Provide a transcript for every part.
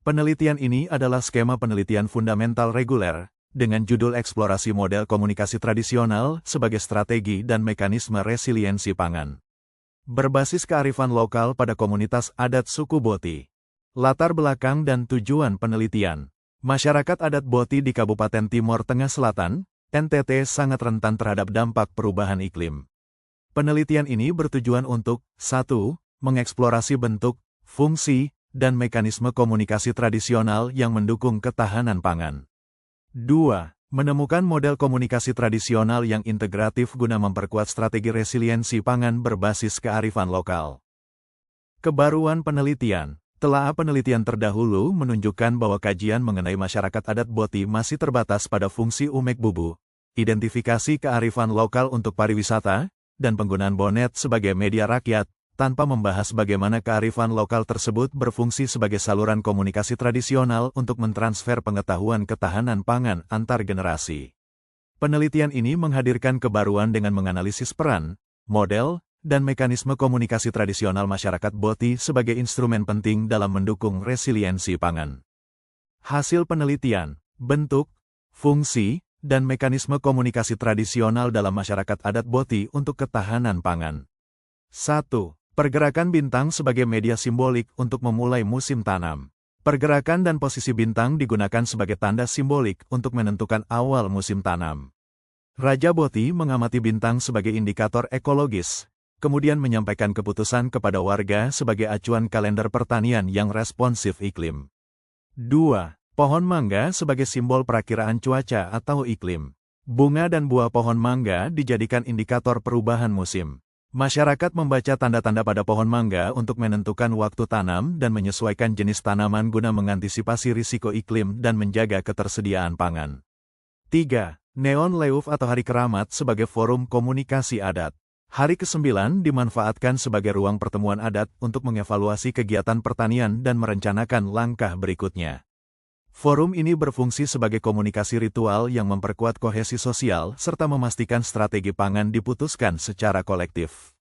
Penelitian ini adalah skema penelitian fundamental reguler, dengan judul Eksplorasi Model Komunikasi Tradisional sebagai Strategi dan Mekanisme Resiliensi Pangan. Berbasis kearifan lokal pada komunitas adat suku Boti. Latar belakang dan tujuan penelitian. Masyarakat adat Boti di Kabupaten Timor Tengah Selatan, NTT sangat rentan terhadap dampak perubahan iklim. Penelitian ini bertujuan untuk 1. Mengeksplorasi bentuk, fungsi, dan mekanisme komunikasi tradisional yang mendukung ketahanan pangan. 2. Menemukan model komunikasi tradisional yang integratif guna memperkuat strategi resiliensi pangan berbasis kearifan lokal. Kebaruan penelitian. Telaah penelitian terdahulu menunjukkan bahwa kajian mengenai masyarakat adat Boti masih terbatas pada fungsi umek bubu, identifikasi kearifan lokal untuk pariwisata, dan penggunaan bonet sebagai media rakyat, tanpa membahas bagaimana kearifan lokal tersebut berfungsi sebagai saluran komunikasi tradisional untuk mentransfer pengetahuan ketahanan pangan antar generasi. Penelitian ini menghadirkan kebaruan dengan menganalisis peran, model, dan mekanisme komunikasi tradisional masyarakat Boti sebagai instrumen penting dalam mendukung resiliensi pangan. Hasil penelitian, bentuk, fungsi, dan mekanisme komunikasi tradisional dalam masyarakat adat Boti untuk ketahanan pangan. 1. Pergerakan bintang sebagai media simbolik untuk memulai musim tanam. Pergerakan dan posisi bintang digunakan sebagai tanda simbolik untuk menentukan awal musim tanam. Raja Boti mengamati bintang sebagai indikator ekologis, kemudian menyampaikan keputusan kepada warga sebagai acuan kalender pertanian yang responsif iklim. 2. Pohon mangga sebagai simbol perakiraan cuaca atau iklim. Bunga dan buah pohon mangga dijadikan indikator perubahan musim. Masyarakat membaca tanda-tanda pada pohon mangga untuk menentukan waktu tanam dan menyesuaikan jenis tanaman guna mengantisipasi risiko iklim dan menjaga ketersediaan pangan. 3. Neon Leuf atau Hari Keramat sebagai forum komunikasi adat. Hari ke-9 dimanfaatkan sebagai ruang pertemuan adat untuk mengevaluasi kegiatan pertanian dan merencanakan langkah berikutnya. Forum ini berfungsi sebagai komunikasi ritual yang memperkuat kohesi sosial serta memastikan strategi pangan diputuskan secara kolektif.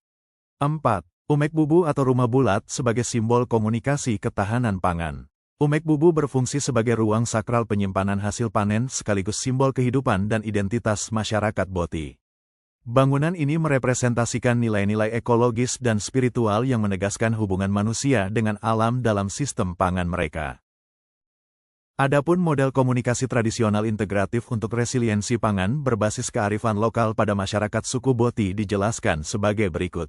4. Umek bubu atau rumah bulat sebagai simbol komunikasi ketahanan pangan. Umek bubu berfungsi sebagai ruang sakral penyimpanan hasil panen sekaligus simbol kehidupan dan identitas masyarakat Boti. Bangunan ini merepresentasikan nilai-nilai ekologis dan spiritual yang menegaskan hubungan manusia dengan alam dalam sistem pangan mereka. Adapun model komunikasi tradisional integratif untuk resiliensi pangan berbasis kearifan lokal pada masyarakat suku Boti dijelaskan sebagai berikut.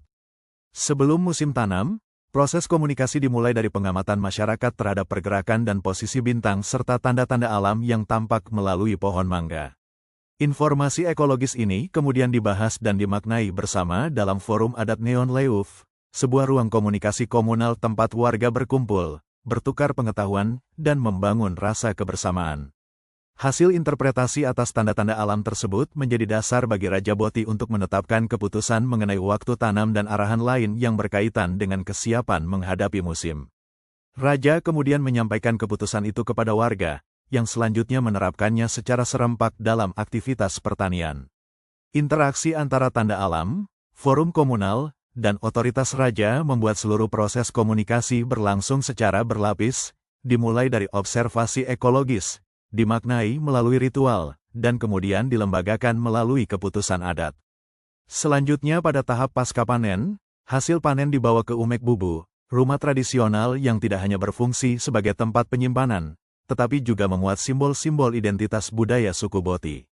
Sebelum musim tanam, proses komunikasi dimulai dari pengamatan masyarakat terhadap pergerakan dan posisi bintang serta tanda-tanda alam yang tampak melalui pohon mangga. Informasi ekologis ini kemudian dibahas dan dimaknai bersama dalam Forum Adat Neon Leuf, sebuah ruang komunikasi komunal tempat warga berkumpul, bertukar pengetahuan, dan membangun rasa kebersamaan. Hasil interpretasi atas tanda-tanda alam tersebut menjadi dasar bagi Raja Boti untuk menetapkan keputusan mengenai waktu tanam dan arahan lain yang berkaitan dengan kesiapan menghadapi musim. Raja kemudian menyampaikan keputusan itu kepada warga, yang selanjutnya menerapkannya secara serempak dalam aktivitas pertanian. Interaksi antara tanda alam, forum komunal, dan otoritas raja membuat seluruh proses komunikasi berlangsung secara berlapis, dimulai dari observasi ekologis, dimaknai melalui ritual, dan kemudian dilembagakan melalui keputusan adat. Selanjutnya pada tahap pasca panen, hasil panen dibawa ke umek bubu, rumah tradisional yang tidak hanya berfungsi sebagai tempat penyimpanan, tetapi juga memuat simbol-simbol identitas budaya suku Boti.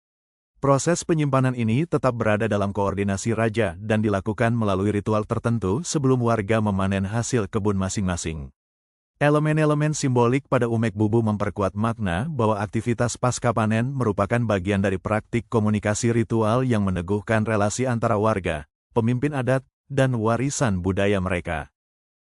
Proses penyimpanan ini tetap berada dalam koordinasi raja dan dilakukan melalui ritual tertentu sebelum warga memanen hasil kebun masing-masing. Elemen-elemen simbolik pada umek bubu memperkuat makna bahwa aktivitas pasca panen merupakan bagian dari praktik komunikasi ritual yang meneguhkan relasi antara warga, pemimpin adat, dan warisan budaya mereka.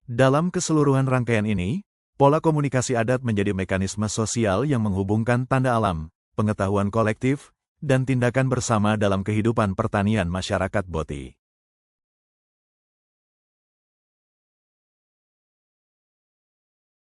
Dalam keseluruhan rangkaian ini, pola komunikasi adat menjadi mekanisme sosial yang menghubungkan tanda alam, pengetahuan kolektif, dan tindakan bersama dalam kehidupan pertanian masyarakat Boti.